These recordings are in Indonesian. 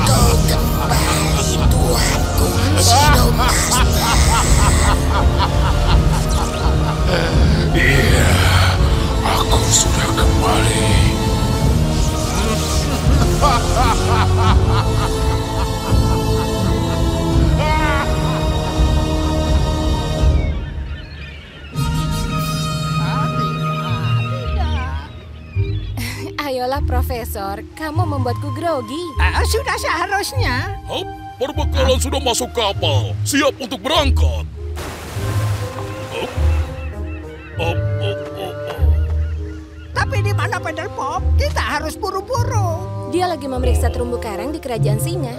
Kau kembali, Tuanku Shinomaster. Iya, aku sudah kembali. Ayolah, Profesor. Kamu membuatku grogi. Sudah seharusnya. Hap, perbekalan sudah masuk kapal. Siap untuk berangkat. Hap. Hap, hap, hap, hap. Tapi di mana Pedal Pop? Kita harus buru-buru. Dia lagi memeriksa terumbu karang di kerajaan singa.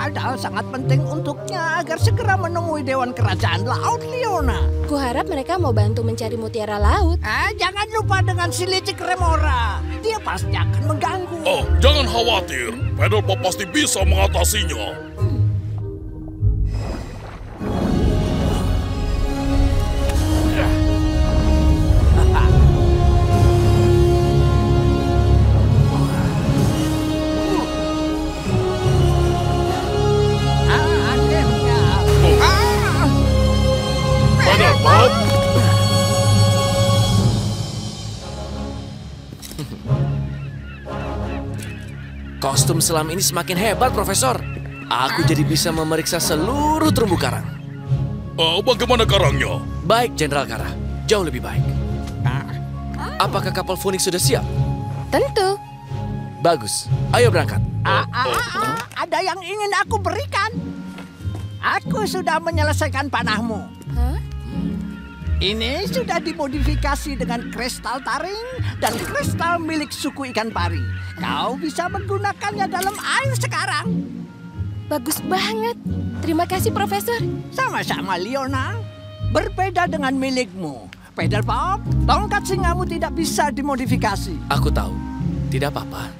Padahal sangat penting untuknya agar segera menemui Dewan Kerajaan Laut, Leona. Kuharap mereka mau bantu mencari mutiara laut. Jangan lupa dengan si licik Remora. Dia pasti akan mengganggu. Oh, jangan khawatir. Pedal Pop pasti bisa mengatasinya. Pedal Pop. Kostum selam ini semakin hebat, Profesor. Aku jadi bisa memeriksa seluruh terumbu karang. Bagaimana karangnya? Baik, Jenderal Kara. Jauh lebih baik. Apakah kapal Phoenix sudah siap? Tentu. Bagus. Ayo berangkat. Ada yang ingin aku berikan. Aku sudah menyelesaikan panahmu. Hah? Ini sudah dimodifikasi dengan kristal taring dan kristal milik suku ikan pari. Kau bisa menggunakannya dalam air sekarang. Bagus banget. Terima kasih, Profesor. Sama-sama, Leona. Berbeda dengan milikmu. Pedal Pop, tongkat singamu tidak bisa dimodifikasi. Aku tahu. Tidak apa-apa.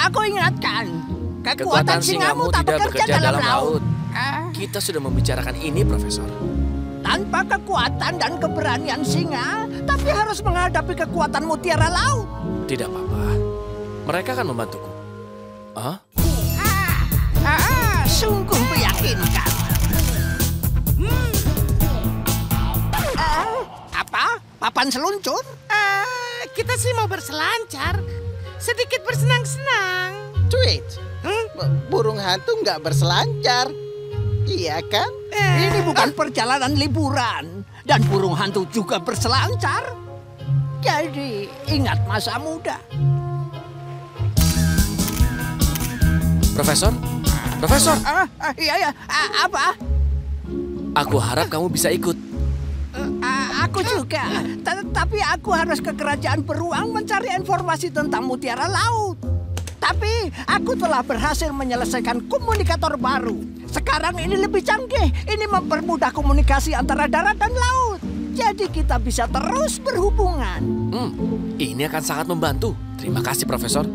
Aku ingatkan. Kekuatan singamu tak bekerja dalam laut. Kita sudah membicarakan ini, Profesor. Tanpa kekuatan dan keberanian singa, tapi harus menghadapi kekuatan mutiara laut. Tidak apa-apa. Mereka akan membantuku. Sungguh meyakinkan. Apa? Papan seluncur? Kita sih mau berselancar. Sedikit bersenang-senang. Tweet, burung hantu nggak berselancar. Iya kan? Ini bukan perjalanan liburan. Dan burung hantu juga berselancar. Jadi ingat masa muda. Profesor? Profesor? Iya, apa? Aku harap kamu bisa ikut. Aku juga. Tapi aku harus ke kerajaan beruang mencari informasi tentang mutiara laut. Tapi aku telah berhasil menyelesaikan komunikator baru. Sekarang ini lebih canggih. Ini mempermudah komunikasi antara darat dan laut. Jadi kita bisa terus berhubungan. Ini akan sangat membantu. Terima kasih, Profesor.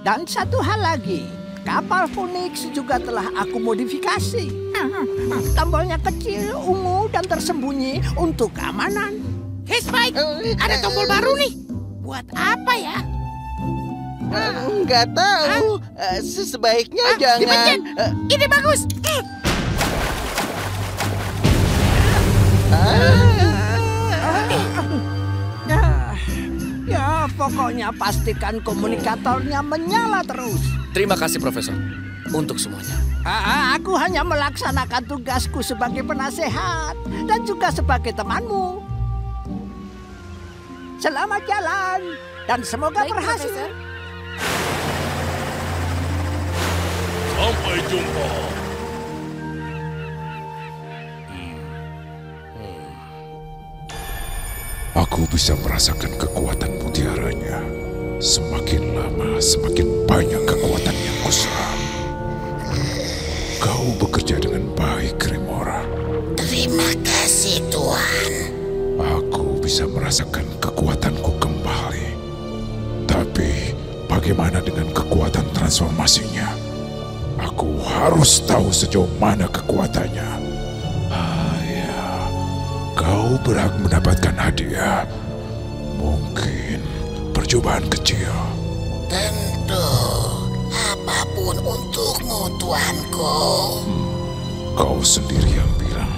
Dan satu hal lagi. Kapal Phoenix juga telah aku modifikasi. Tombolnya kecil, ungu, dan tersembunyi untuk keamanan. Hei, Spike, ada tombol baru nih. Buat apa ya? Nggak tahu. Sebaiknya jangan. Dipencet. Ini bagus. Ya, pokoknya pastikan komunikatornya menyala terus. Terima kasih, Profesor. Untuk semuanya. Aku hanya melaksanakan tugasku sebagai penasehat dan juga sebagai temanmu. Selamat jalan dan semoga Baik, berhasil. Profesor. Sampai jumpa. Aku bisa merasakan kekuatan mutiaranya. Semakin lama, semakin banyak kekuatan yang kuserap. Kau bekerja dengan baik, Remora. Terima kasih, Tuan. Aku bisa merasakan kekuatanku kembali. Tapi, bagaimana dengan kekuatan transformasinya? Aku harus tahu sejauh mana kekuatannya. kau berhak mendapatkan hadiah. Mungkin percobaan kecil. Tentu, apapun untukmu, tuanku. Kau sendiri yang bilang.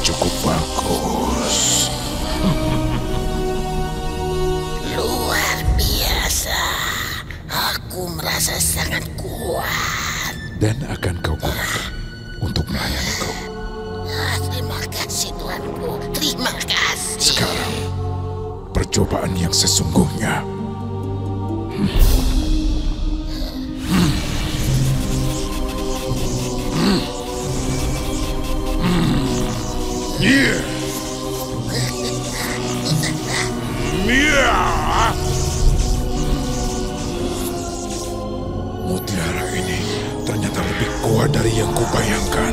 Cukup bagus. Luar biasa. Aku merasa sangat kuat. Dan akan kau gunakan untuk melayaniku. Terima kasih, tuanku. Terima kasih. Sekarang, percobaan yang sesungguhnya. Yeah. Yeah. Mutiara ini ternyata lebih kuat dari yang kubayangkan.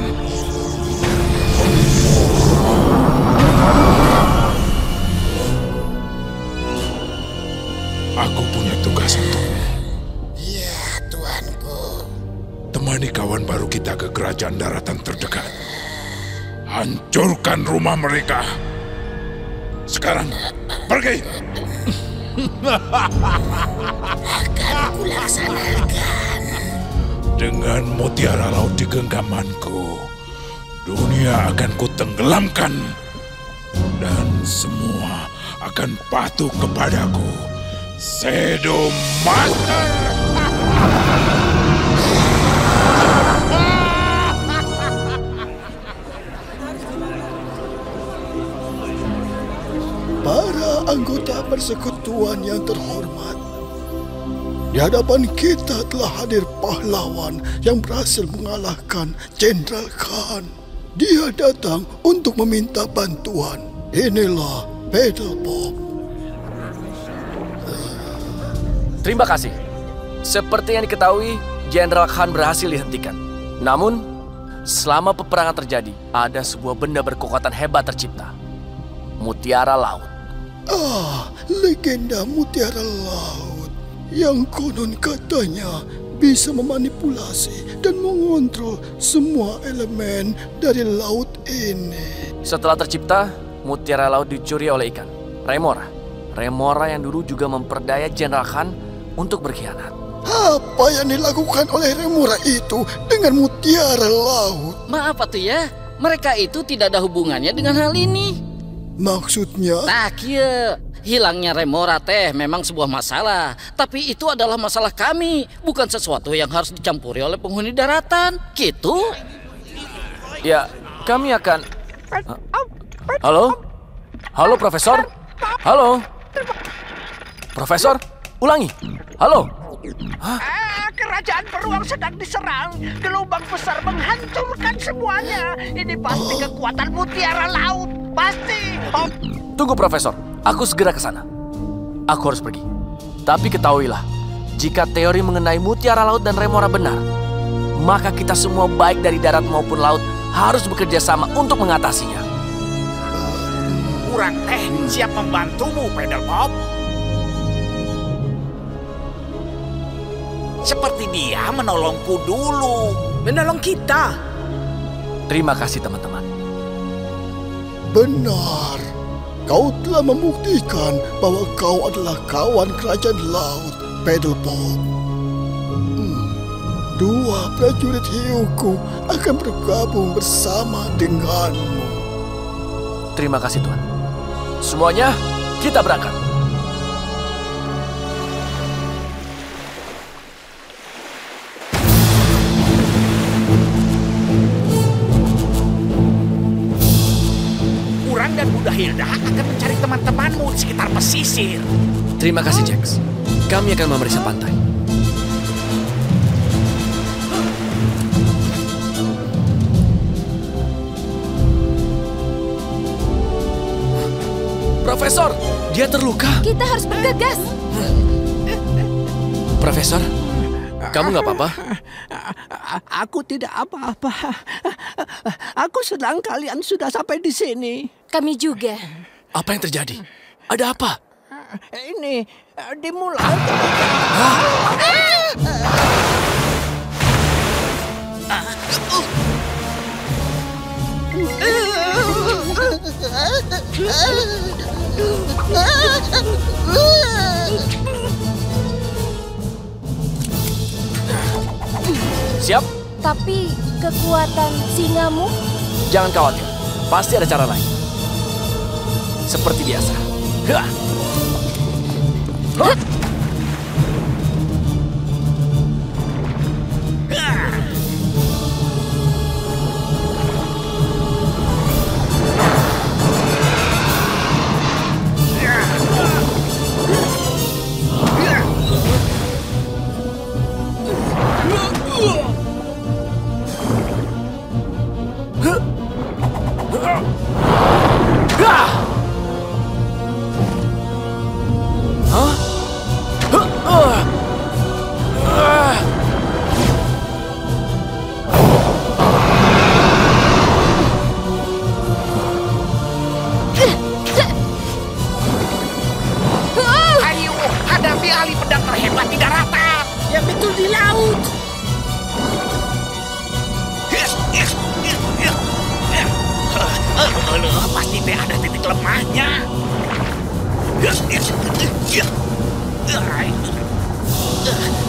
Aku punya tugas untukmu. Ya, tuanku. Temani kawan baru kita ke kerajaan daratan terdekat. Hancurkan rumah mereka. Sekarang, pergi. Akan kulaksanakan. Dengan mutiara laut di genggamanku, dunia akan kutenggelamkan. Dan semua akan patuh kepadaku. Shadow Master! Para anggota persekutuan yang terhormat, di hadapan kita telah hadir pahlawan yang berhasil mengalahkan Jenderal Khan. Dia datang untuk meminta bantuan. Inilah Battle Bob. Terima kasih. Seperti yang diketahui, Jenderal Khan berhasil dihentikan. Namun, selama peperangan terjadi, ada sebuah benda berkekuatan hebat tercipta. Mutiara Laut. Legenda Mutiara Laut yang konon katanya bisa memanipulasi dan mengontrol semua elemen dari laut ini. Setelah tercipta, Mutiara Laut dicuri oleh ikan, Remora. Remora yang dulu juga memperdaya Jenderal Khan untuk berkhianat. Apa yang dilakukan oleh Remora itu dengan Mutiara Laut? Maaf atuh ya, mereka itu tidak ada hubungannya dengan hal ini. Maksudnya? Tak ya, hilangnya Remora teh memang sebuah masalah. Tapi itu adalah masalah kami, bukan sesuatu yang harus dicampuri oleh penghuni daratan. Gitu? Ya, kami akan... Halo? Halo, Profesor? Halo? Profesor? Ulangi. Halo? Kerajaan beruang sedang diserang. Gelombang besar menghancurkan semuanya. Ini pasti kekuatan Mutiara Laut. Pasti. Tunggu, Profesor. Aku segera ke sana. Aku harus pergi. Tapi ketahuilah, jika teori mengenai Mutiara Laut dan Remora benar, maka kita semua baik dari darat maupun laut harus bekerja sama untuk mengatasinya. Kurang siap membantumu, Pedal Bob. Seperti dia menolongku dulu. Menolong kita. Terima kasih, teman-teman. Benar. Kau telah membuktikan bahwa kau adalah kawan kerajaan laut, Pedal Bob. Dua prajurit hiuku akan bergabung bersama denganmu. Terima kasih, Tuan. Semuanya, kita berangkat. Dan Bunda Hilda akan mencari teman-temanmu di sekitar pesisir. Terima kasih, Jax. Kami akan memeriksa pantai. Profesor, dia terluka. Kita harus bergegas. Profesor, kamu nggak apa-apa? Aku tidak apa-apa. Aku senang kalian sudah sampai di sini. Kami juga. Apa yang terjadi? Ada apa? Ini dimulai. Siap? Tapi kekuatan singamu? Jangan khawatir, pasti ada cara lain. Seperti biasa. Hah! Hah! Ayo, hadapi ahli pedang terhebat di daratan. Yang betul di laut. Pasti teh ada titik lemahnya.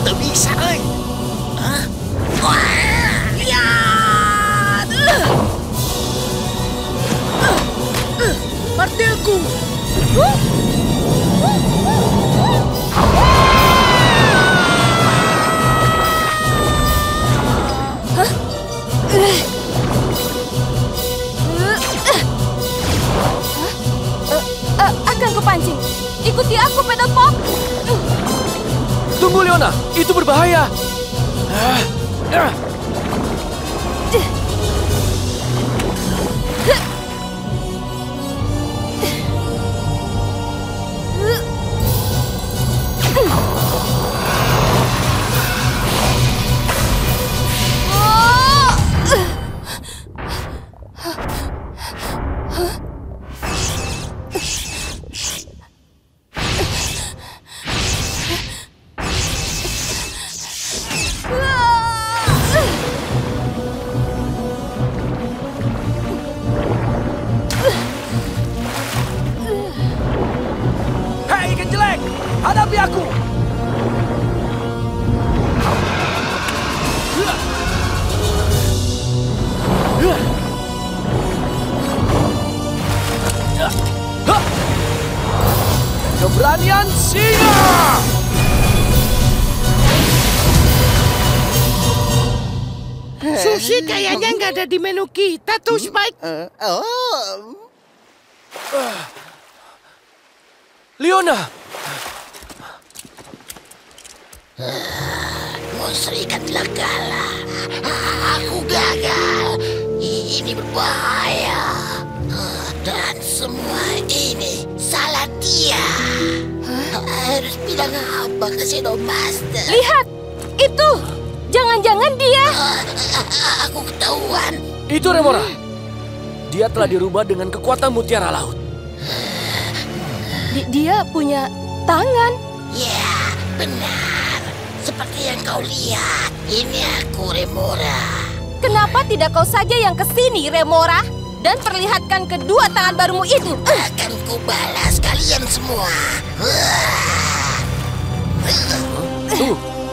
Tak bisa, oi. Lihat. Martilku. Akan kupancing. Ikuti aku, Pedopop. Tunggu, Leona. Itu berbahaya. Hei, ikan jelek! Hadapi aku! Keberanian singa! Sushi kayaknya nggak ada di menu kita tuh, Spike. Leona! Monster ikan telah kalah. Aku gagal. Ini berbahaya. Dan semua ini salah dia. Harus bilang apa ke Shadow Master? Lihat! Itu! Jangan-jangan dia... Aku ketahuan. Itu Remora. Dia telah dirubah dengan kekuatan mutiara laut. Dia punya tangan. Ya, benar. Seperti yang kau lihat. Ini aku, Remora. Kenapa tidak kau saja yang kesini, Remora? Dan perlihatkan kedua tangan barumu itu. Akan kubalas kalian semua.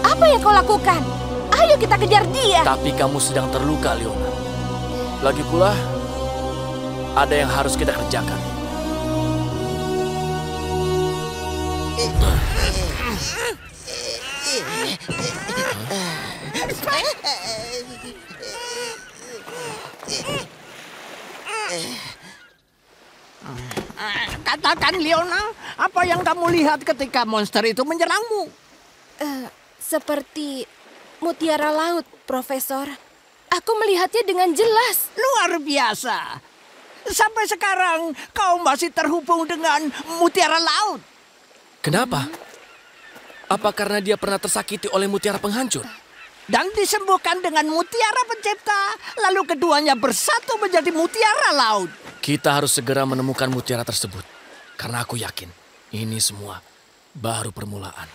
Apa yang kau lakukan? Ayo kita kejar dia. Tapi kamu sedang terluka, Leona. Lagi pula, ada yang harus kita kerjakan. Katakan, Leona, apa yang kamu lihat ketika monster itu menyerangmu? Seperti mutiara laut, Profesor. Aku melihatnya dengan jelas. Luar biasa. Sampai sekarang kau masih terhubung dengan mutiara laut. Kenapa? Apa karena dia pernah tersakiti oleh mutiara penghancur? Dan disembuhkan dengan mutiara pencipta. Lalu keduanya bersatu menjadi mutiara laut. Kita harus segera menemukan mutiara tersebut. Karena aku yakin Ini semua baru permulaan.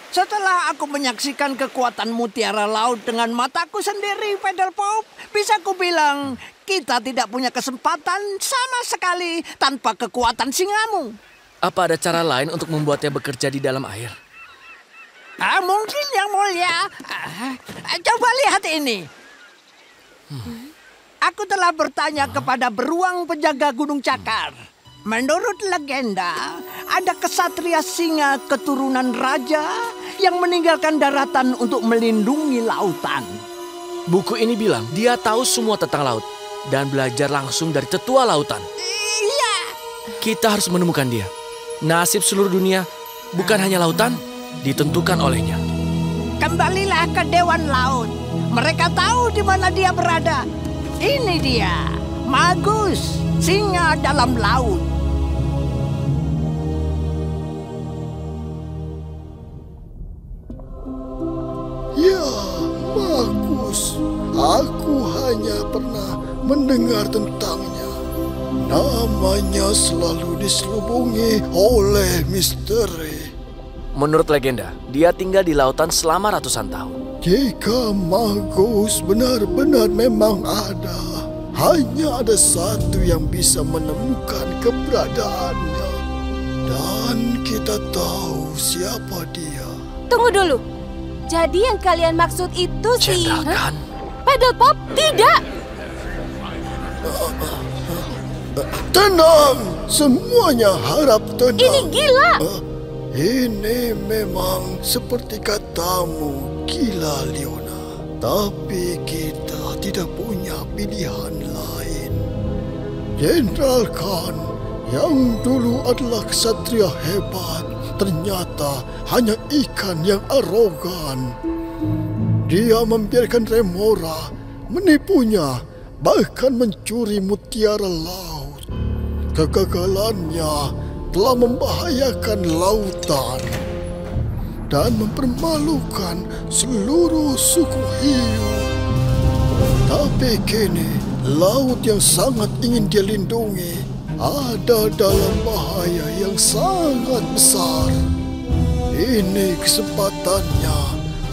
Setelah aku menyaksikan kekuatan mutiara laut dengan mataku sendiri, Pedal Pop, bisa ku bilang kita tidak punya kesempatan sama sekali tanpa kekuatan singamu. Apa ada cara lain untuk membuatnya bekerja di dalam air? Mungkin, Yang Mulia. Coba lihat ini. Aku telah bertanya kepada beruang penjaga Gunung Cakar. Menurut legenda, ada kesatria singa keturunan raja yang meninggalkan daratan untuk melindungi lautan. Buku ini bilang dia tahu semua tentang laut dan belajar langsung dari tetua lautan. Iya. Kita harus menemukan dia. Nasib seluruh dunia, bukan hanya lautan, ditentukan olehnya. Kembalilah ke Dewan Laut. Mereka tahu di mana dia berada. Ini dia, Magus, singa dalam laut. Ya, Magus. Aku hanya pernah mendengar tentangnya. Namanya selalu diselubungi oleh misteri. Menurut legenda, dia tinggal di lautan selama ratusan tahun. Jika Magus benar-benar memang ada, hanya ada satu yang bisa menemukan keberadaannya. Dan kita tahu siapa dia. Tunggu dulu. Jadi yang kalian maksud itu si... Jenderal Khan? Pedal Pop? Tidak! Tenang, semuanya harap tenang. Ini gila! Ini memang seperti katamu, gila Leona. Tapi kita tidak punya pilihan lain. Jenderal Khan yang dulu adalah ksatria hebat, ternyata hanya ikan yang arogan. Dia membiarkan Remora menipunya, bahkan mencuri mutiara laut. Kegagalannya telah membahayakan lautan dan mempermalukan seluruh suku hiu. Tapi kini, laut yang sangat ingin dia lindungi ada dalam bahaya yang sangat besar. Ini kesempatannya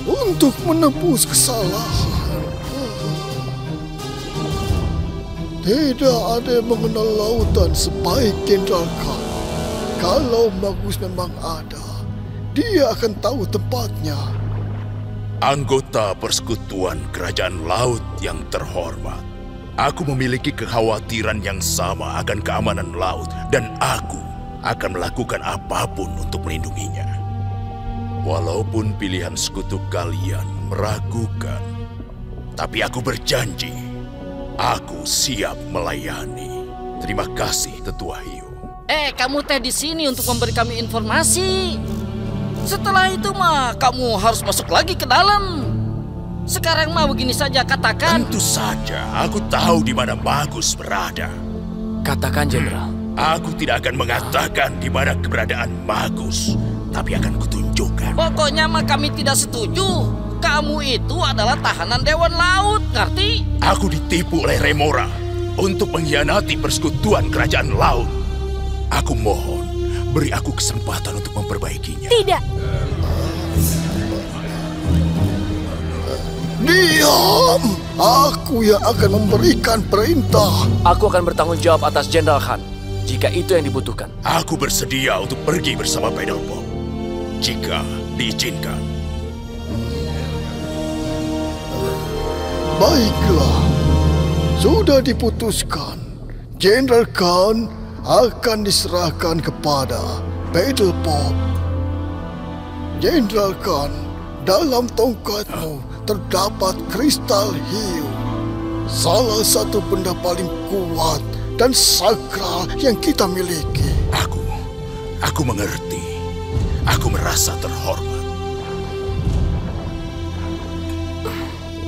untuk menebus kesalahan. Tidak ada yang mengenal lautan sebaik Jenderal Khan. Kalau Magus memang ada, dia akan tahu tempatnya. Anggota Persekutuan Kerajaan Laut yang terhormat, aku memiliki kekhawatiran yang sama akan keamanan laut dan aku akan melakukan apapun untuk melindunginya. Walaupun pilihan sekutu kalian meragukan, tapi aku berjanji, aku siap melayani. Terima kasih, Tetua Hiu. Kamu teh di sini untuk memberi kami informasi. Setelah itu mah kamu harus masuk lagi ke dalam. Sekarang mah begini saja katakan. Tentu saja, aku tahu di mana Magus berada. Katakan, Jenderal. Aku tidak akan mengatakan di mana keberadaan Magus, tapi akan kutunjukkan. Pokoknya mah kami tidak setuju. Kamu itu adalah tahanan Dewan Laut, ngerti? Aku ditipu oleh Remora untuk mengkhianati Persekutuan Kerajaan Laut. Aku mohon, beri aku kesempatan untuk memperbaikinya. Tidak. Diam! Aku yang akan memberikan perintah. Aku akan bertanggung jawab atas Jenderal Khan jika itu yang dibutuhkan. Aku bersedia untuk pergi bersama Pedal Pop jika diizinkan. Baiklah, sudah diputuskan. Jenderal Khan akan diserahkan kepada Pedal Pop. Jenderal Khan, dalam tongkatmu terdapat kristal hiu. Salah satu benda paling kuat dan sakral yang kita miliki. Aku mengerti. Aku merasa terhormat.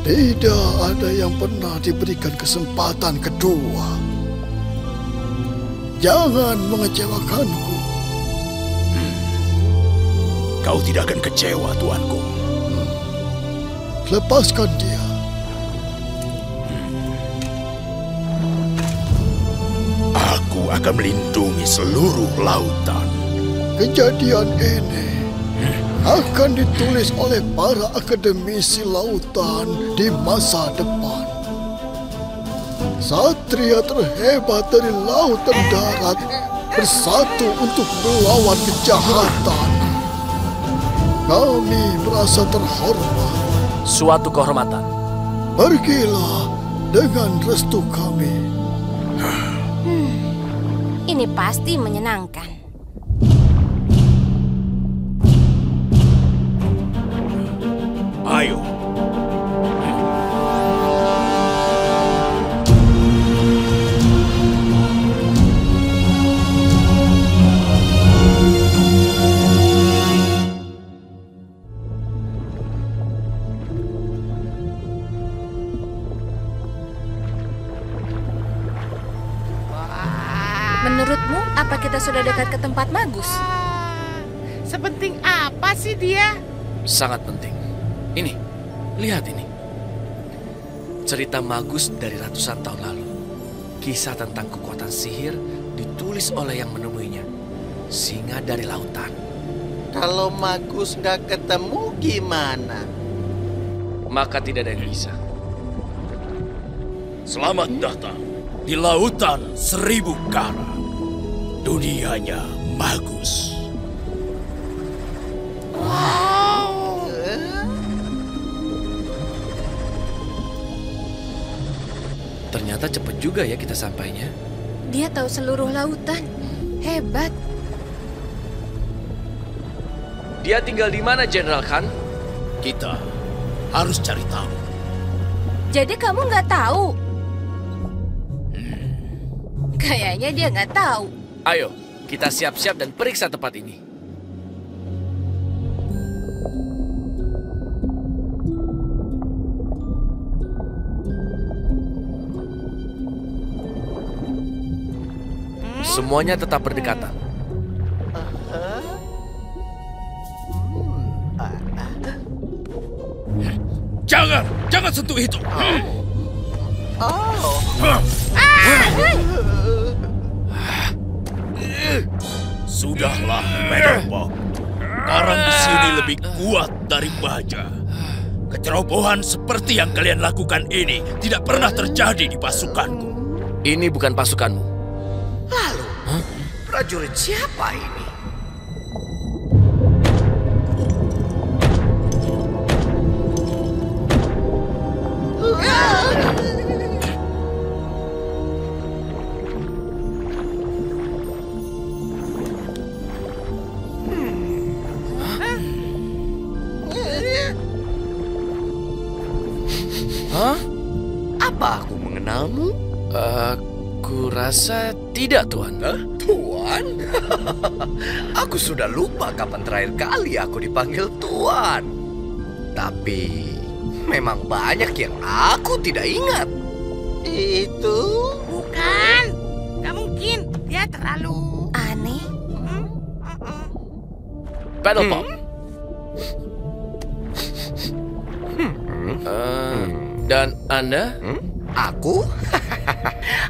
Tidak ada yang pernah diberikan kesempatan kedua. Jangan mengecewakanku. Kau tidak akan kecewa, tuanku. Lepaskan dia. Aku akan melindungi seluruh lautan. kejadian ini akan ditulis oleh para akademisi lautan di masa depan. Satria terhebat dari laut dan darat bersatu untuk melawan kejahatan. Kami merasa terhormat. Suatu kehormatan. Pergilah dengan restu kami. Ini pasti menyenangkan. Ayo. Menurutmu, apa kita sudah dekat ke tempat Magus? Sepenting apa sih dia? Sangat penting. Ini, lihat ini. Cerita Magus dari ratusan tahun lalu. Kisah tentang kekuatan sihir ditulis oleh yang menemuinya. Singa dari lautan. Kalau Magus nggak ketemu gimana? Maka tidak ada yang bisa. Selamat datang di lautan 1000 karang. Dunianya Magus. Ternyata cepat juga ya kita sampainya. Dia tahu seluruh lautan. Hebat. Dia tinggal di mana, Jenderal Khan? Kita harus cari tahu. Jadi kamu nggak tahu? Kayaknya dia nggak tahu. Ayo, kita siap-siap dan periksa tempat ini. Semuanya tetap berdekatan. Jangan sentuh itu. Sudahlah, Pedelpop. Karang di sini lebih kuat dari baja. Kecerobohan seperti yang kalian lakukan ini tidak pernah terjadi di pasukanku. Ini bukan pasukanmu. Lalu, prajurit siapa ini? Apa aku mengenalmu? Aku rasa tidak, Tuan. Tuan? Aku sudah lupa kapan terakhir kali aku dipanggil Tuan. Tapi memang banyak yang aku tidak ingat. Itu? Bukan. Gak mungkin. Dia terlalu aneh. Pedelpop. Dan Anda? Aku?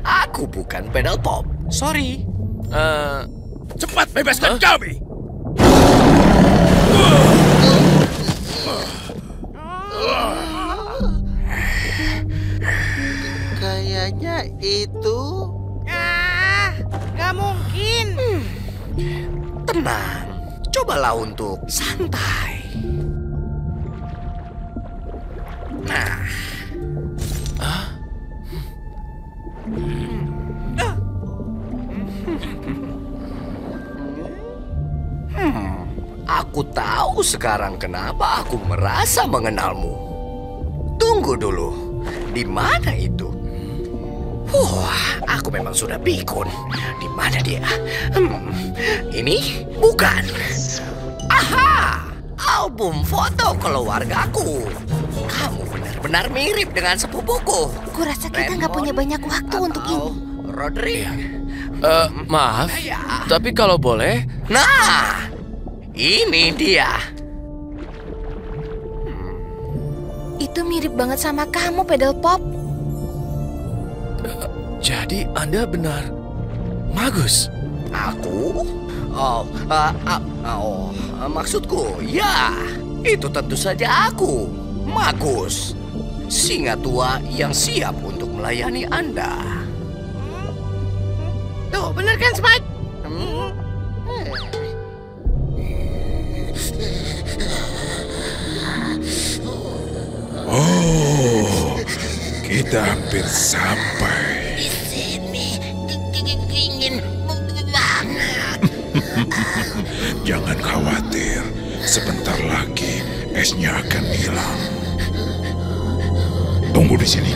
Aku bukan Pedelpop. Sorry. Cepat bebaskan kami! Kayaknya itu... Gak mungkin. Tenang. Cobalah untuk santai. Nah. Aku tahu sekarang kenapa aku merasa mengenalmu. Tunggu dulu, di mana itu? Aku memang sudah pikun. Di mana dia? Ini bukan. Aha, album foto keluargaku. Kamu benar-benar mirip dengan sepupuku. Kurasa kita nggak punya banyak waktu untuk ini. Rodri. Maaf, tapi kalau boleh. Nah, ini dia. Itu mirip banget sama kamu, Pedelpop. Jadi Anda benar Magus? Aku? Maksudku, ya, itu tentu saja aku, Magus, singa tua yang siap untuk melayani Anda. Tuh, bener kan, Spike? Oh, kita hampir sampai. Di sini dingin banget. Jangan khawatir, sebentar lagi esnya akan hilang. Tunggu di sini.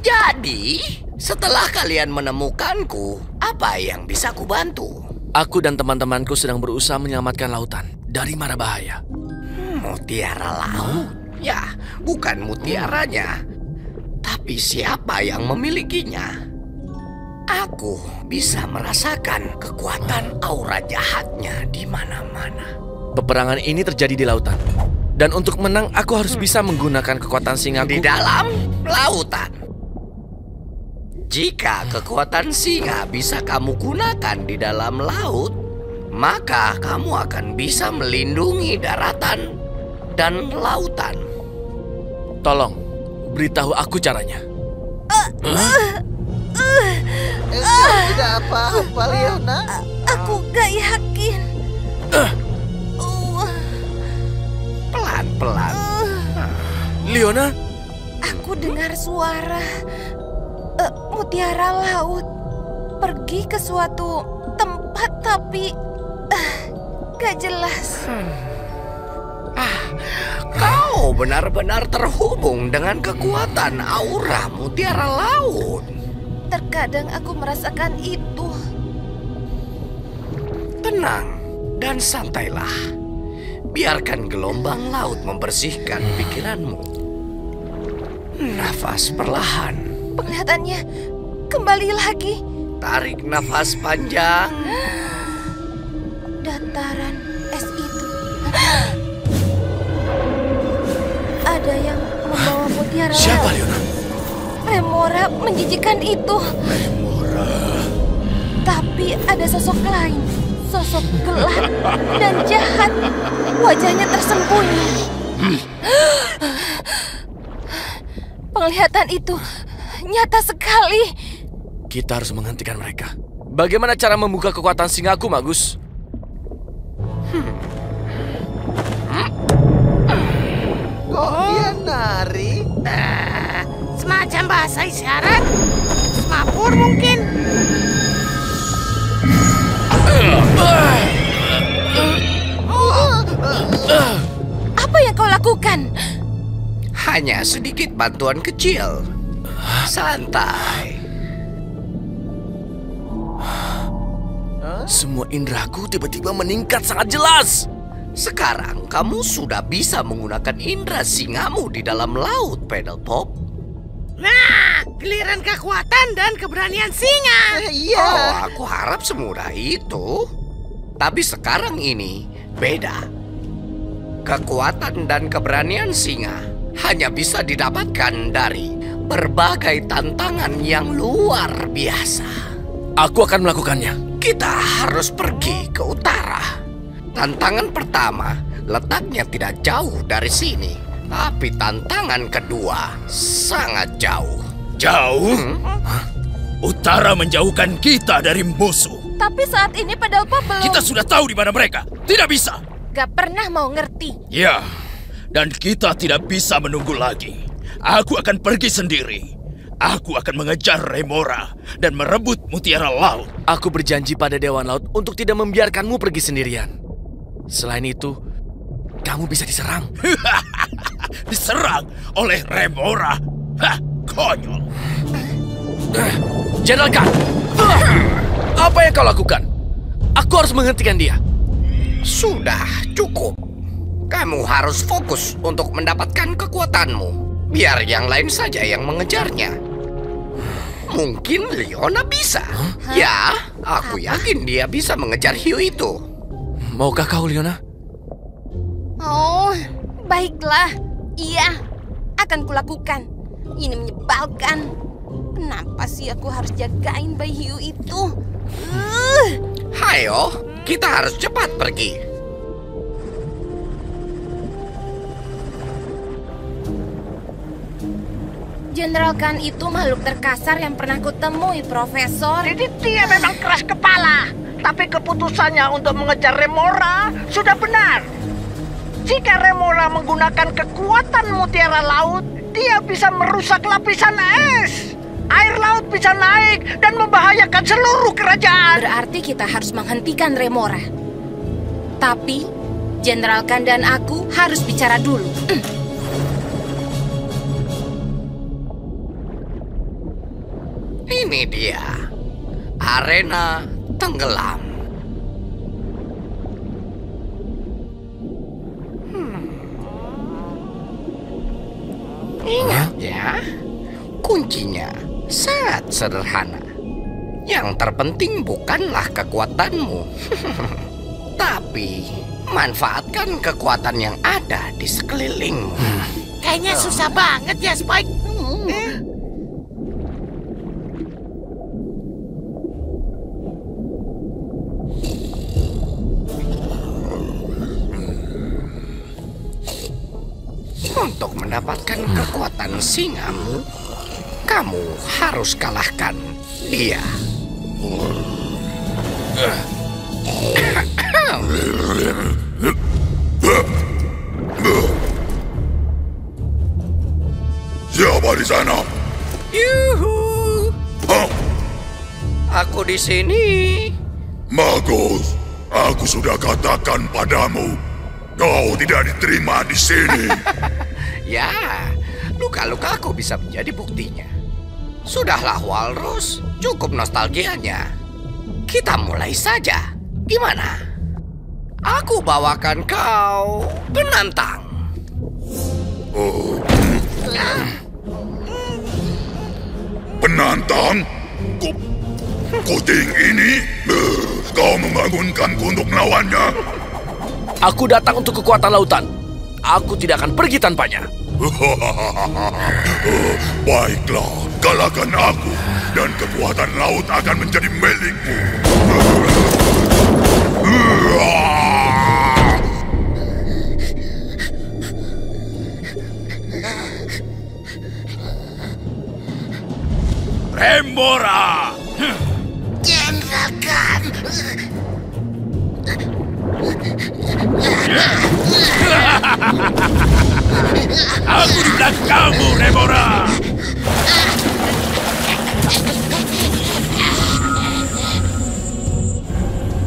Jadi, setelah kalian menemukanku, apa yang bisa kubantu? Aku dan teman-temanku sedang berusaha menyelamatkan lautan dari mara bahaya. Mutiara laut? Ya, bukan mutiaranya. Tapi siapa yang memilikinya? Aku bisa merasakan kekuatan aura jahatnya di mana-mana. Peperangan ini terjadi di lautan. Dan untuk menang, aku harus bisa menggunakan kekuatan singaku di dalam lautan. Jika kekuatan singa bisa kamu gunakan di dalam laut, maka kamu akan bisa melindungi daratan dan lautan. Tolong, beritahu aku caranya. Tidak apa-apa, Leona. Aku gak yakin. Pelan-pelan. Leona? Aku dengar suara mutiara laut pergi ke suatu tempat tapi gak jelas. Kau benar-benar terhubung dengan kekuatan aura mutiara laut. Terkadang aku merasakan itu. Tenang dan santailah. Biarkan gelombang laut membersihkan pikiranmu. Nafas perlahan. Penglihatannya kembali lagi. Tarik nafas panjang. Dataran es itu. Ada yang membawa mutiara. Siapa, Leona? Remora menjijikan itu. Remora. Tapi ada sosok lain. Sosok gelap dan jahat. Wajahnya tersembunyi. Penglihatan itu nyata sekali. Kita harus menghentikan mereka. Bagaimana cara membuka kekuatan singaku, Magus? Kok dia nari? Semacam bahasa isyarat. Semapur mungkin. Apa yang kau lakukan? Hanya sedikit bantuan kecil. Santai. Semua indraku tiba-tiba meningkat sangat jelas. Sekarang kamu sudah bisa menggunakan indera singamu di dalam laut, Pedalpop. Nah, giliran kekuatan dan keberanian singa. Iya. Oh, aku harap semudah itu. Tapi sekarang ini beda. Kekuatan dan keberanian singa hanya bisa didapatkan dari berbagai tantangan yang luar biasa. Aku akan melakukannya. Kita harus pergi ke utara. Tantangan pertama letaknya tidak jauh dari sini. Tapi tantangan kedua sangat jauh. Jauh? Utara menjauhkan kita dari musuh. Tapi saat ini Pedalpop belum... Kita sudah tahu di mana mereka. Tidak bisa. Gak pernah mau ngerti. Ya, dan kita tidak bisa menunggu lagi. Aku akan pergi sendiri. Aku akan mengejar Remora dan merebut mutiara laut. Aku berjanji pada Dewan Laut untuk tidak membiarkanmu pergi sendirian. Selain itu, kamu bisa diserang. Diserang oleh Remora? Hah, konyol. General Khan, apa yang kau lakukan? Aku harus menghentikan dia. Sudah cukup. Kamu harus fokus untuk mendapatkan kekuatanmu. Biar yang lain saja yang mengejarnya. Mungkin Leona bisa. Ya, aku yakin dia bisa mengejar hiu itu. Maukah kau, Leona? Oh, baiklah. Iya, akan kulakukan. Ini menyebalkan. Kenapa sih aku harus jagain bayi hiu itu? Hayo, kita harus cepat pergi. Jenderal Khan itu makhluk terkasar yang pernah kutemui, Profesor. Jadi dia memang keras kepala. Tapi keputusannya untuk mengejar Remora sudah benar. Jika Remora menggunakan kekuatan mutiara laut, dia bisa merusak lapisan es. Air laut bisa naik dan membahayakan seluruh kerajaan. Berarti kita harus menghentikan Remora. Tapi, Jenderal Khan dan aku harus bicara dulu. Ini dia, arena tenggelam. Ingat ya, kuncinya sangat sederhana. Yang terpenting bukanlah kekuatanmu, tapi manfaatkan kekuatan yang ada di sekelilingmu. Kayaknya susah banget ya, Spike. Untuk mendapatkan kekuatan singamu, kamu harus kalahkan dia. Siapa di sana? Yuhu. Aku di sini. Bagus. Aku sudah katakan padamu, kau tidak diterima di sini. Ya, luka-lukaku bisa menjadi buktinya. Sudahlah, Walrus. Cukup nostalgianya. Kita mulai saja. Gimana? Aku bawakan kau penantang. Penantang? Kuting ini? Kau membangunkanku untuk melawannya. Aku datang untuk kekuatan lautan. Aku tidak akan pergi tanpanya. Baiklah, kalahkan aku dan kekuatan laut akan menjadi milikmu. Remora! Jenderal Khan! Aku di belakangmu, Remora!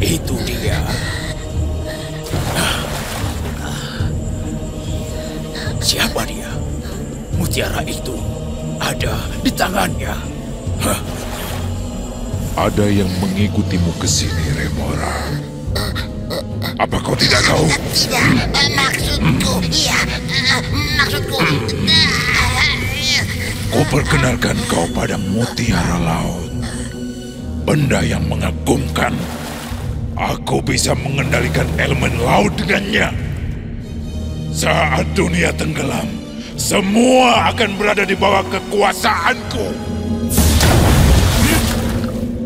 Itu dia. Siapa dia? Mutiara itu ada di tangannya. Ada yang mengikutimu ke sini, Remora. Apa kau tidak tahu? Tidak, maksudku, iya, maksudku. Kuperkenalkan kau pada mutiara laut. Benda yang mengagumkan. Aku bisa mengendalikan elemen laut dengannya. Saat dunia tenggelam, semua akan berada di bawah kekuasaanku.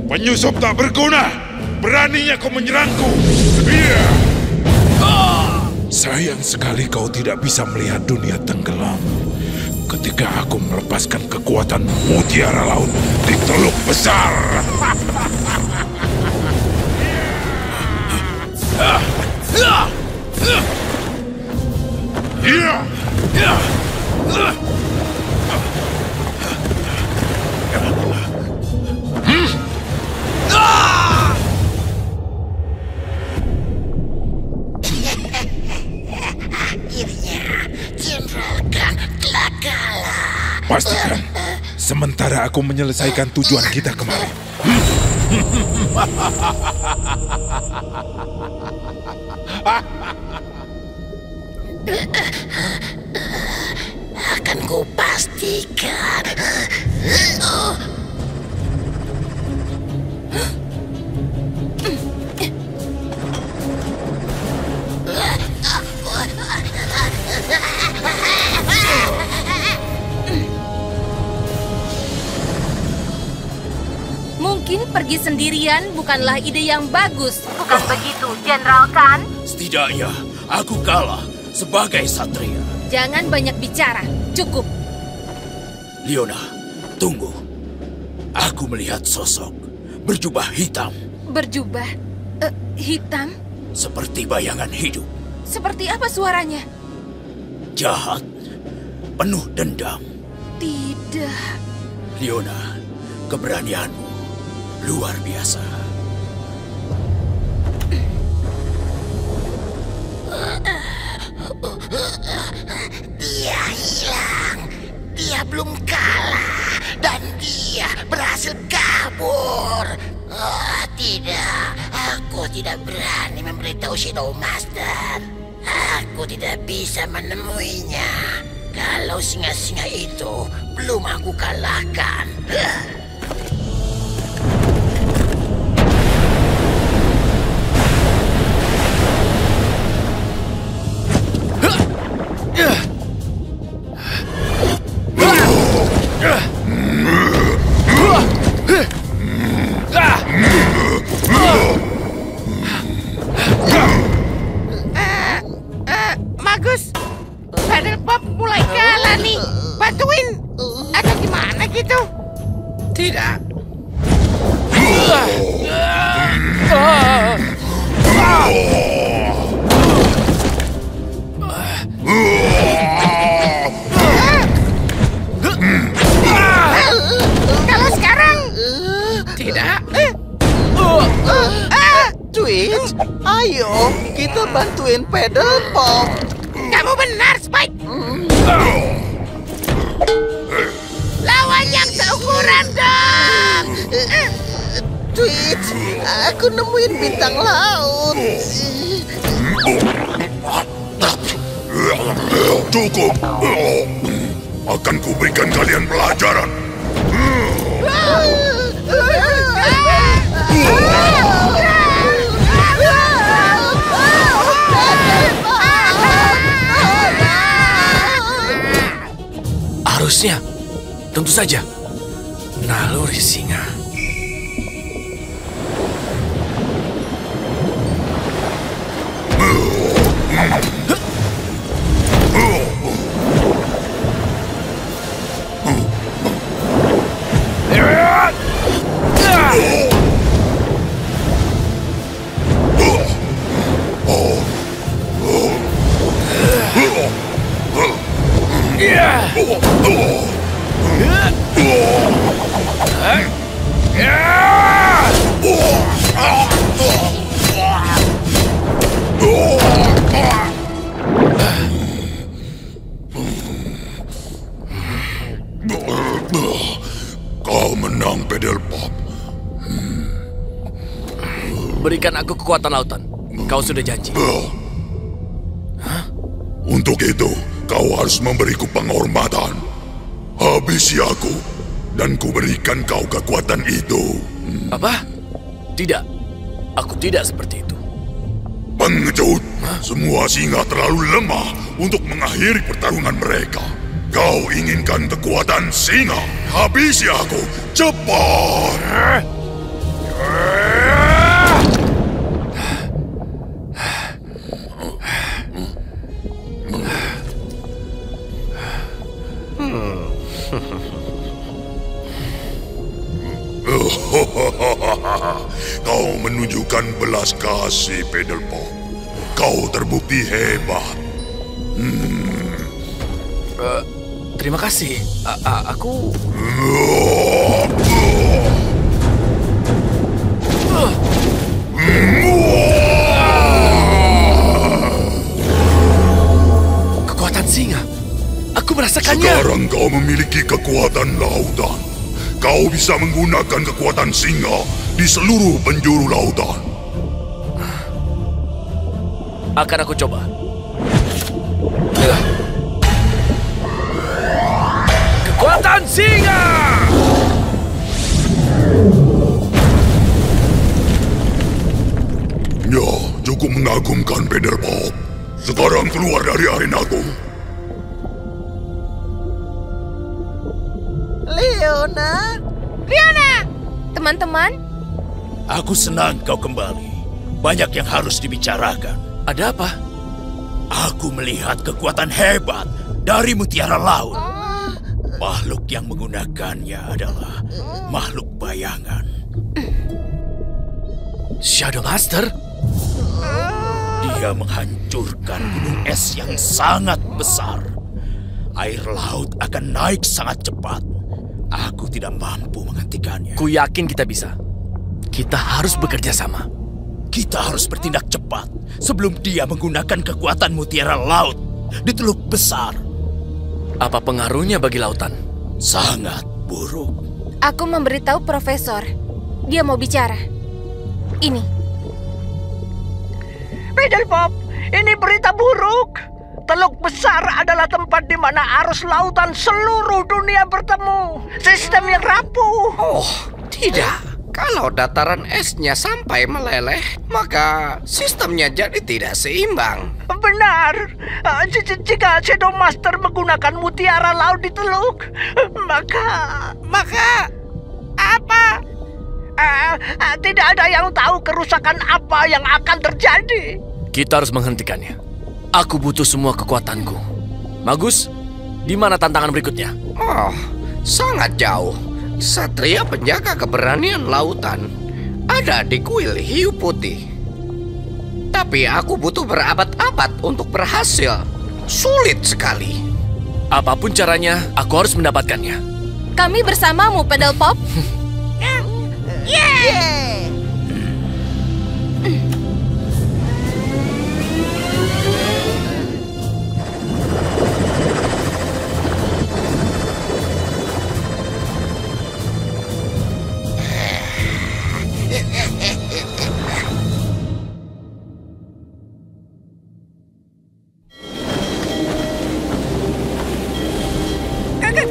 Penyusup tak berguna. Beraninya kau menyerangku. Iya. Sayang sekali kau tidak bisa melihat dunia tenggelam ketika aku melepaskan kekuatan mutiara laut di Teluk Besar. Iya. Akhirnya, Jenderal Khan telah kalah. Pastikan, sementara aku menyelesaikan tujuan kita kemarin. Akan kupastikan. Mungkin pergi sendirian bukanlah ide yang bagus. Bukan begitu, Jenderal Khan? Setidaknya, aku kalah sebagai satria. Jangan banyak bicara. Cukup. Leona, tunggu. Aku melihat sosok berjubah hitam. Berjubah hitam? Seperti bayangan hidup. Seperti apa suaranya? Jahat, penuh dendam. Tidak. Leona, keberanianmu luar biasa. Dia hilang. Dia belum kalah. Dan dia berhasil kabur. Oh, tidak. Aku tidak berani memberitahu Shadow Master. Aku tidak bisa menemuinya. Kalau singa-singa itu belum aku kalahkan. Bagus. Paddle Pop mulai kalah nih. Bantuin. Atau gimana gitu? Tidak. Kalau sekarang? Tidak. Twitch, ayo kita bantuin Paddle Pop. Kamu benar, Spike. Lawan yang seukuran dong. Twitch, aku nemuin bintang laut. Cukup. Akan kuberikan kalian pelajaran. Harusnya, tentu saja, naluri singa. Kau menang, Paddle Pop. Berikan aku kekuatan lautan. Kau sudah janji. Untuk itu, kau harus memberiku penghormatan. Habisi aku, dan kuberikan kau kekuatan itu. Apa? Tidak. Aku tidak seperti itu. Pengecut. Semua singa terlalu lemah untuk mengakhiri pertarungan mereka. Kau inginkan kekuatan singa. Habisi aku. Cepat. Kau menunjukkan belas kasih, Paddle Pop. Kau terbukti hebat. Terima kasih. Aku... Kekuatan singa. Aku merasakannya. Sekarang kau memiliki kekuatan lautan. Kau bisa menggunakan kekuatan singa di seluruh penjuru lautan. Akan aku coba. Kekuatan singa! Ya, cukup mengagumkan, Paddle Pop. Sekarang keluar dari arenaku. Leona! Leona! Teman-teman, Aku senang kau kembali. Banyak yang harus dibicarakan. Ada apa? Aku melihat kekuatan hebat dari mutiara laut. Makhluk yang menggunakannya adalah makhluk bayangan. Shadow Master? Dia menghancurkan gunung es yang sangat besar. Air laut akan naik sangat cepat. Aku tidak mampu menghentikannya. Ku yakin kita bisa. Kita harus bekerja sama. Kita harus bertindak cepat sebelum dia menggunakan kekuatan mutiara laut di Teluk Besar. Apa pengaruhnya bagi lautan? Sangat buruk. aku memberitahu Profesor. Dia mau bicara. Ini. Pedelpop, ini berita buruk. Teluk Besar adalah tempat di mana arus lautan seluruh dunia bertemu. Sistem yang rapuh. Oh, tidak. Kalau dataran esnya sampai meleleh, maka sistemnya jadi tidak seimbang. Benar. Jika Shadow Master menggunakan mutiara laut di teluk, maka apa? Tidak ada yang tahu kerusakan apa yang akan terjadi. Kita harus menghentikannya. Aku butuh semua kekuatanku. Magus, di mana tantangan berikutnya? Oh, sangat jauh. Satria penjaga keberanian lautan ada di kuil hiu putih. Tapi aku butuh berabad-abad untuk berhasil. Sulit sekali. Apapun caranya, aku harus mendapatkannya. Kami bersamamu, Pedelpop.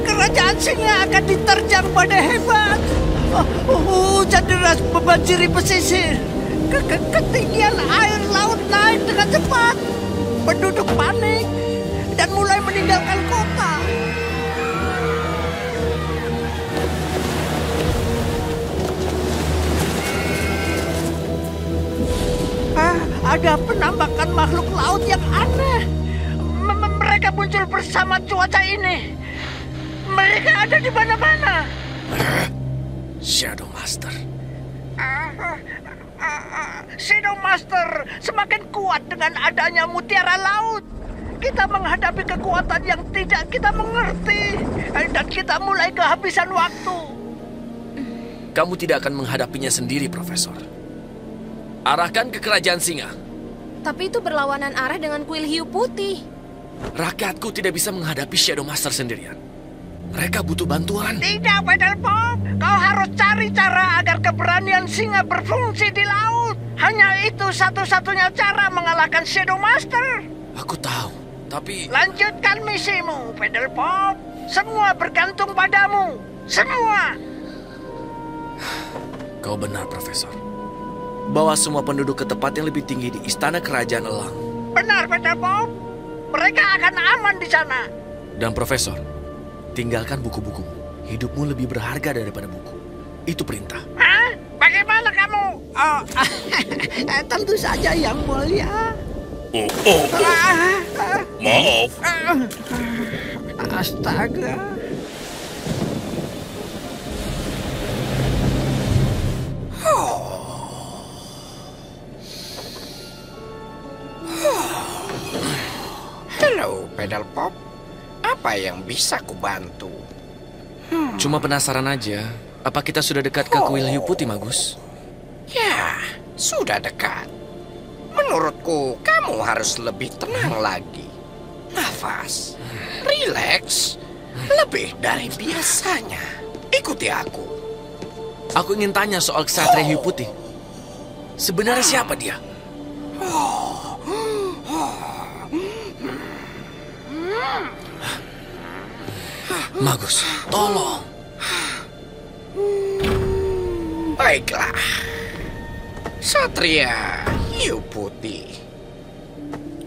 Kerajaan singa akan diterjang badai hebat. Hujan deras membanjiri pesisir. Ketinggian air laut naik dengan cepat. Penduduk panik dan mulai meninggalkan kota. Ada penambakan makhluk laut yang aneh. Mereka muncul bersama cuaca ini. Mereka ada di mana-mana. Shadow Master. Shadow Master semakin kuat dengan adanya mutiara laut. Kita menghadapi kekuatan yang tidak kita mengerti. Dan kita mulai kehabisan waktu. Kamu tidak akan menghadapinya sendiri, Profesor. Arahkan ke kerajaan singa. Tapi itu berlawanan arah dengan kuil hiu putih. Rakyatku tidak bisa menghadapi Shadow Master sendirian. Mereka butuh bantuan. Tidak, Pedelpop. Kau harus cari cara agar keberanian singa berfungsi di laut. Hanya itu satu-satunya cara mengalahkan Shadow Master. Aku tahu, tapi... Lanjutkan misimu, Pedelpop. Semua bergantung padamu. Semua. Kau benar, Profesor. Bawa semua penduduk ke tempat yang lebih tinggi di Istana Kerajaan Elang. Benar, Pedelpop. Mereka akan aman di sana. Dan Profesor, tinggalkan buku-bukumu. Hidupmu lebih berharga daripada buku. Itu perintah. Hah? Bagaimana kamu? Tentu saja, Yang Mulia. Maaf. Astaga. Halo, Pedelpop. Apa yang bisa kubantu? Cuma penasaran aja. Apa kita sudah dekat ke kuil hiu putih, Magus? Ya, sudah dekat. Menurutku, kamu harus lebih tenang lagi. Nafas, rileks, lebih dari biasanya. Ikuti aku. Aku ingin tanya soal Ksatria hiu putih. Sebenarnya siapa dia? Magus, tolong. Baiklah. Satria hiu putih.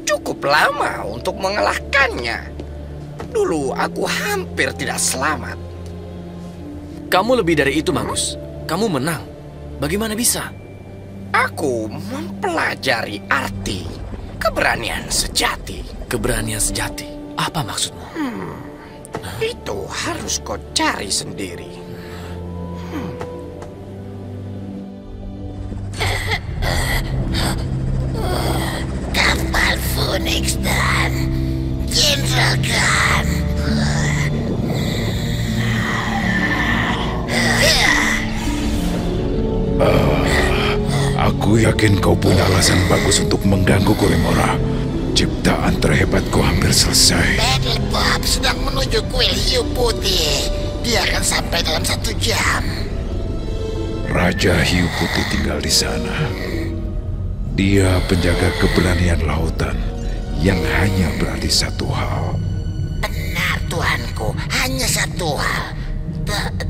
Cukup lama untuk mengalahkannya. Dulu aku hampir tidak selamat. Kamu lebih dari itu, Magus. kamu menang. Bagaimana bisa? Aku mempelajari arti keberanian sejati. Keberanian sejati? Apa maksudmu? Itu harus kau cari sendiri. Kapal Phoenix dan General Khan. Aku yakin kau punya alasan bagus untuk menggangguku, Remora. Ciptaan terhebatku hampir selesai. Battle Bob sedang menuju kuil hiu putih. Dia akan sampai dalam 1 jam. Raja Hiu Putih tinggal di sana. Dia penjaga keberanian lautan yang hanya berarti satu hal. Benar, Tuanku. Hanya satu hal.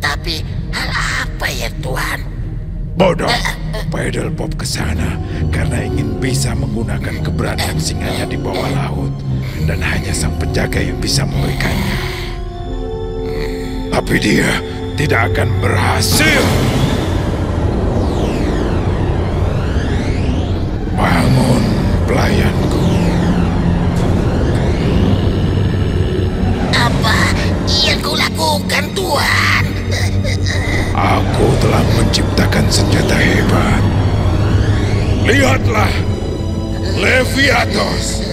Tapi hal apa ya, Tuan? Bodoh. Pedal Pop ke sana karena ingin bisa menggunakan keberanian singanya di bawah laut. Dan hanya sang penjaga yang bisa memberikannya. Tapi dia tidak akan berhasil. Bangun, pelayanku. Apa yang kau lakukan, Tuan? Aku telah menciptakan senjata hebat. Lihatlah, Leviatos.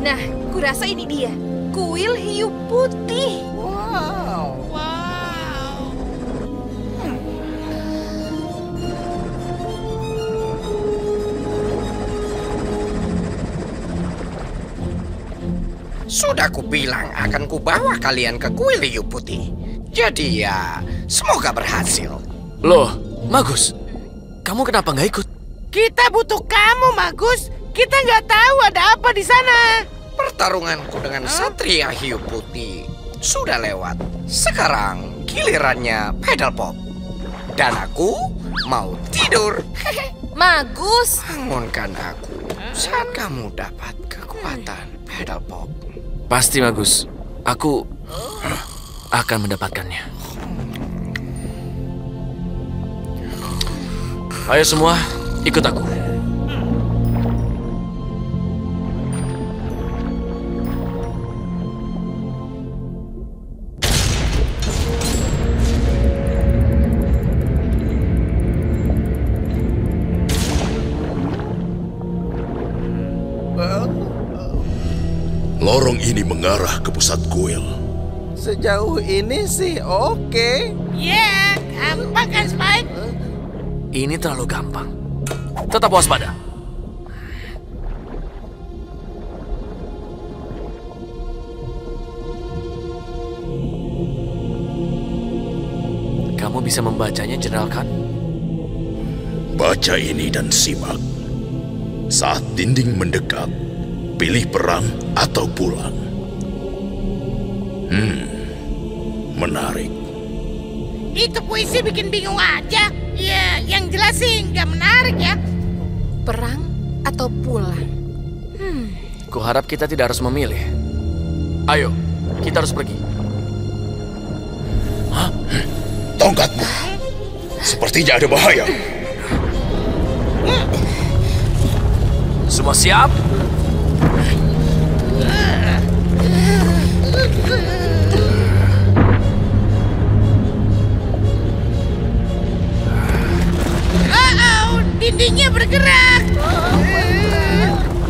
Nah, kurasa ini dia. Kuil hiu putih. Sudah kubilang akan kubawa kalian ke kuil hiu putih. Jadi ya, semoga berhasil. Loh, Magus, kamu kenapa nggak ikut? Kita butuh kamu, Magus. Kita nggak tahu ada apa di sana. Pertarunganku dengan Satria Hiu Putih sudah lewat. Sekarang gilirannya Pedal Pop. Dan aku mau tidur. Magus. Bangunkan aku saat kamu dapat kekuatan Pedal Pop. Pasti, Magus. Aku akan mendapatkannya. Ayo semua, ikut aku. Lorong ini mengarah ke pusat kuil. Sejauh ini sih oke. Ya, gampang kan, Spike? Ini terlalu gampang. Tetap waspada. Kamu bisa membacanya, General Khan? Baca ini dan simak. Saat dinding mendekat, pilih perang atau pulang. Menarik. Itu puisi bikin bingung aja. Ya, yang jelas sih nggak menarik ya. Perang atau pulang? Kuharap kita tidak harus memilih. Ayo, kita harus pergi. Hah? Tongkatmu. Sepertinya ada bahaya. Semua siap? Dindingnya bergerak.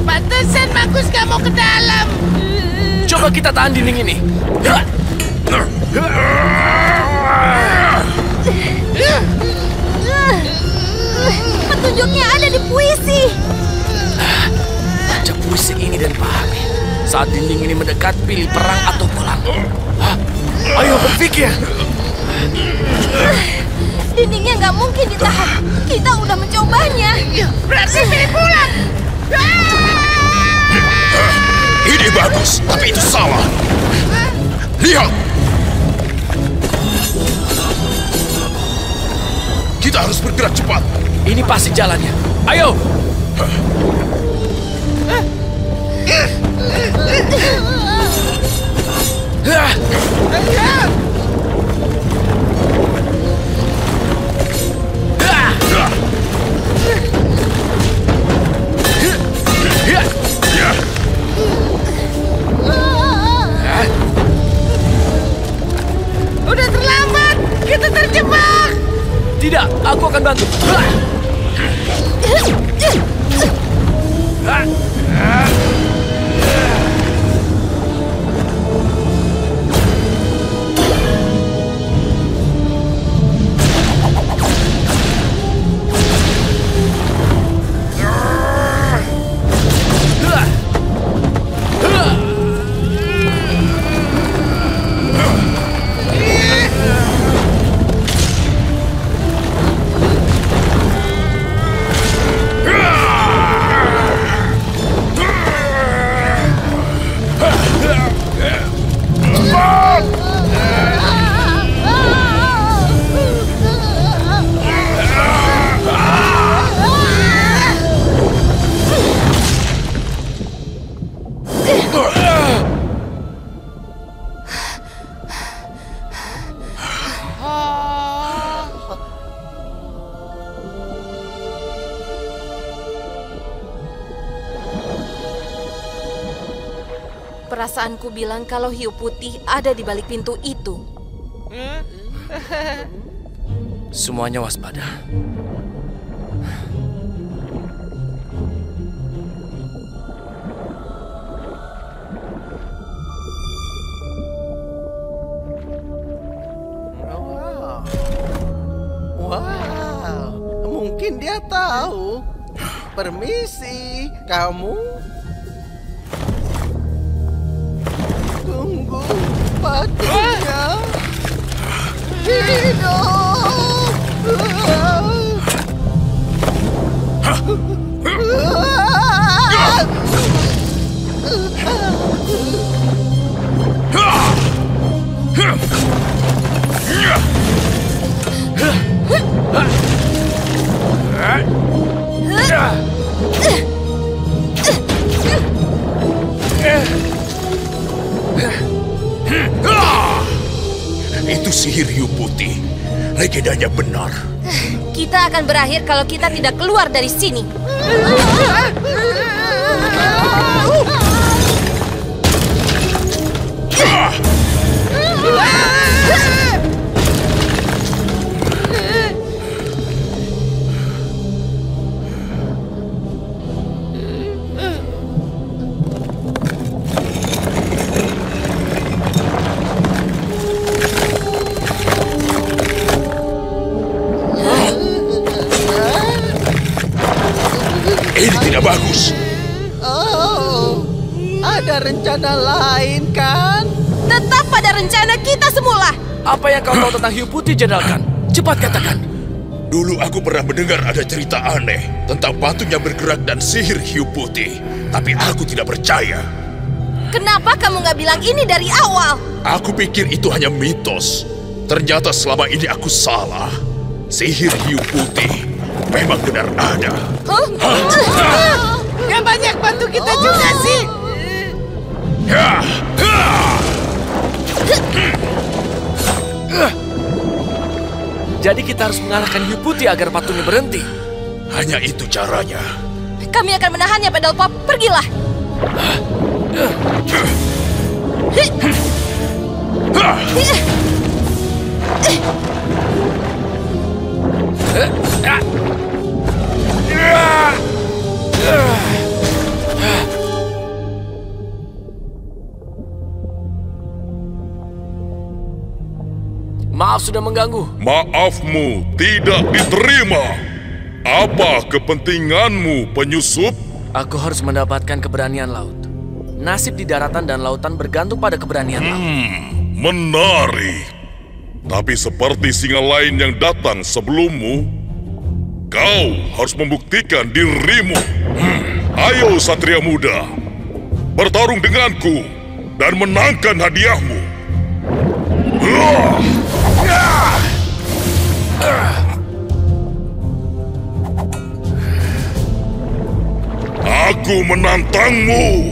Pantesan Magus gak mau ke dalam. Coba kita tahan dinding ini. Petunjuknya ada di puisi. Baca puisi ini dan pahami. Saat dinding ini mendekat, pilih perang atau pulang. Ayo berpikir. Dindingnya nggak mungkin ditahan. Kita udah mencobanya. Berarti pilih pulang. Ini bagus, tapi itu salah. Lihat. Kita harus bergerak cepat. Ini pasti jalannya. Ayo! Udah terlambat, kita terjebak. Tidak, aku akan bantu. Perasaanku bilang kalau hiu putih ada di balik pintu itu. Semuanya waspada. Wow, mungkin dia tahu. Permisi, kamu? Tunggu, patunya hidup. Itu sihir hiu putih. Legendanya benar. Kita akan berakhir kalau kita tidak keluar dari sini. Ini tidak bagus. Oh, ada rencana lain kan? Tetap pada rencana kita semula. Apa yang kau tahu tentang hiu putih, Jenderal Khan? Cepat katakan. Dulu aku pernah mendengar ada cerita aneh tentang patung yang bergerak dan sihir hiu putih. Tapi aku tidak percaya. Kenapa kamu nggak bilang ini dari awal? Aku pikir itu hanya mitos. Ternyata selama ini aku salah. Sihir hiu putih memang benar ada. Gak banyak bantu kita juga sih. Jadi kita harus mengalahkan hiu putih agar patungnya berhenti. Hanya itu caranya. Kami akan menahannya, Pedal Pop. Pergilah. Maaf sudah mengganggu. Maafmu tidak diterima. Apa kepentinganmu, penyusup? Aku harus mendapatkan keberanian laut. Nasib di daratan dan lautan bergantung pada keberanian laut. Menarik. Tapi seperti singa lain yang datang sebelummu, kau harus membuktikan dirimu. Ayo Satria Muda, bertarung denganku dan menangkan hadiahmu. Aku menantangmu.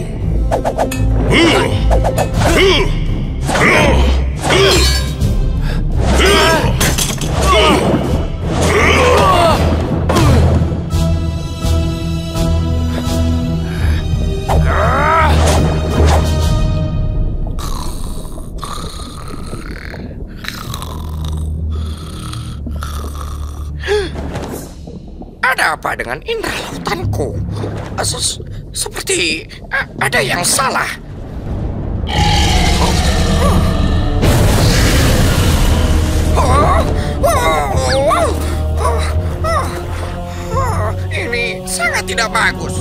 Ada apa dengan indera lautanku? Seperti ada yang salah. Ini sangat tidak bagus.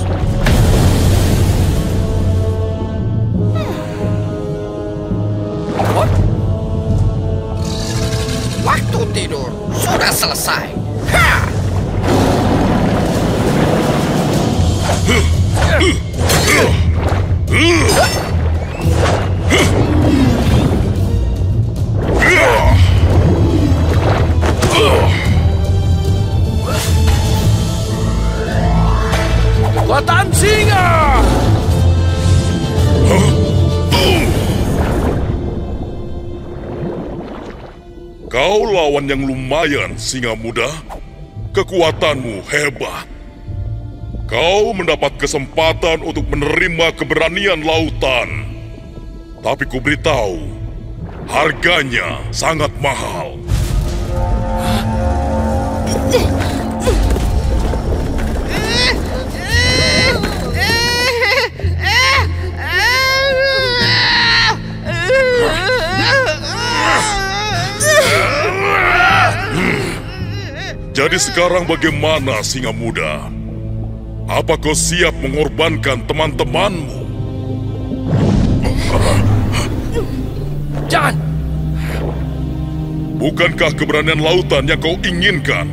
Waktu tidur sudah selesai. Kekuatan singa! Kau lawan yang lumayan, singa muda. Kekuatanmu hebat. Kau mendapat kesempatan untuk menerima keberanian lautan. Tapi ku beritahu, harganya sangat mahal. Jadi sekarang bagaimana, singa muda? Apa kau siap mengorbankan teman-temanmu? Jangan! Bukankah keberanian lautan yang kau inginkan?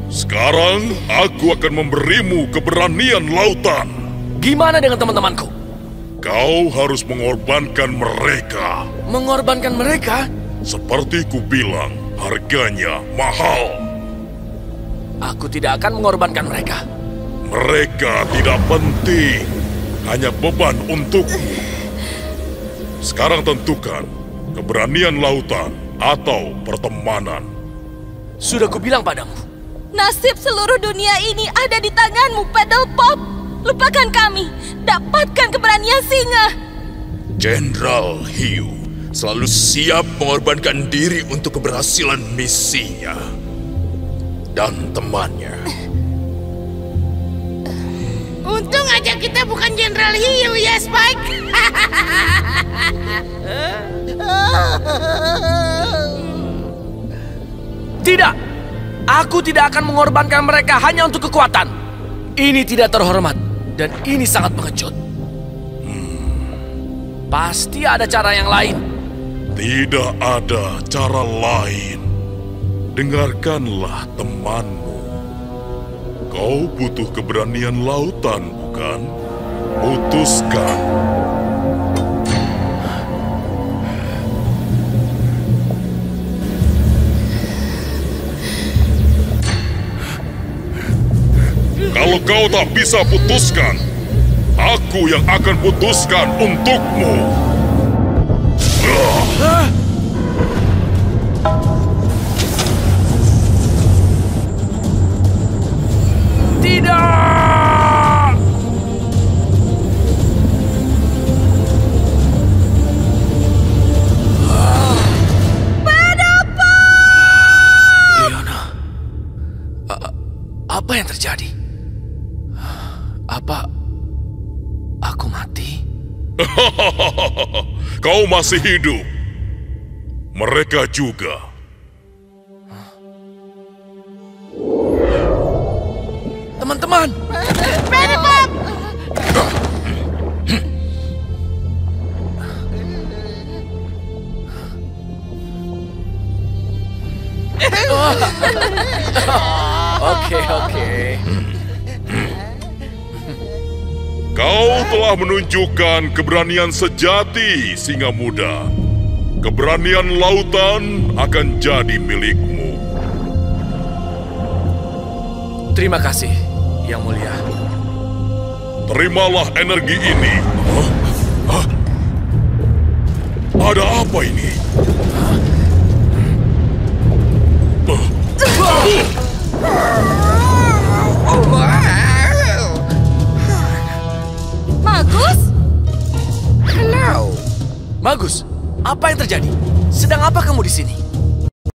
Sekarang aku akan memberimu keberanian lautan. Gimana dengan teman-temanku? Kau harus mengorbankan mereka. Mengorbankan mereka? Seperti ku bilang, harganya mahal. Aku tidak akan mengorbankan mereka. Mereka tidak penting, hanya beban untukmu. Sekarang tentukan, keberanian lautan atau pertemanan. Sudah kubilang padamu. Nasib seluruh dunia ini ada di tanganmu, Paddle Pop. Lupakan kami, dapatkan keberanian singa. Jenderal Hiu selalu siap mengorbankan diri untuk keberhasilan misinya. Dan temannya. Untung aja kita bukan Jenderal Hiu ya, Spike. Tidak, aku tidak akan mengorbankan mereka hanya untuk kekuatan. Ini tidak terhormat dan ini sangat mengejut. Pasti ada cara yang lain. Tidak ada cara lain. Dengarkanlah temanmu. Kau butuh keberanian lautan, bukan? Putuskan. Kalau kau tak bisa putuskan, aku yang akan putuskan untukmu. Tidak! Padapa! Leona, apa yang terjadi? Apa aku mati? Kau masih hidup. Mereka juga. Teman-teman! Paddle Pop! Oke. Kau telah menunjukkan keberanian sejati, singa muda. Keberanian lautan akan jadi milikmu. Terima kasih, Yang Mulia. terimalah energi ini. Ada apa ini? Magus? Halo. Magus, apa yang terjadi? Sedang apa kamu di sini?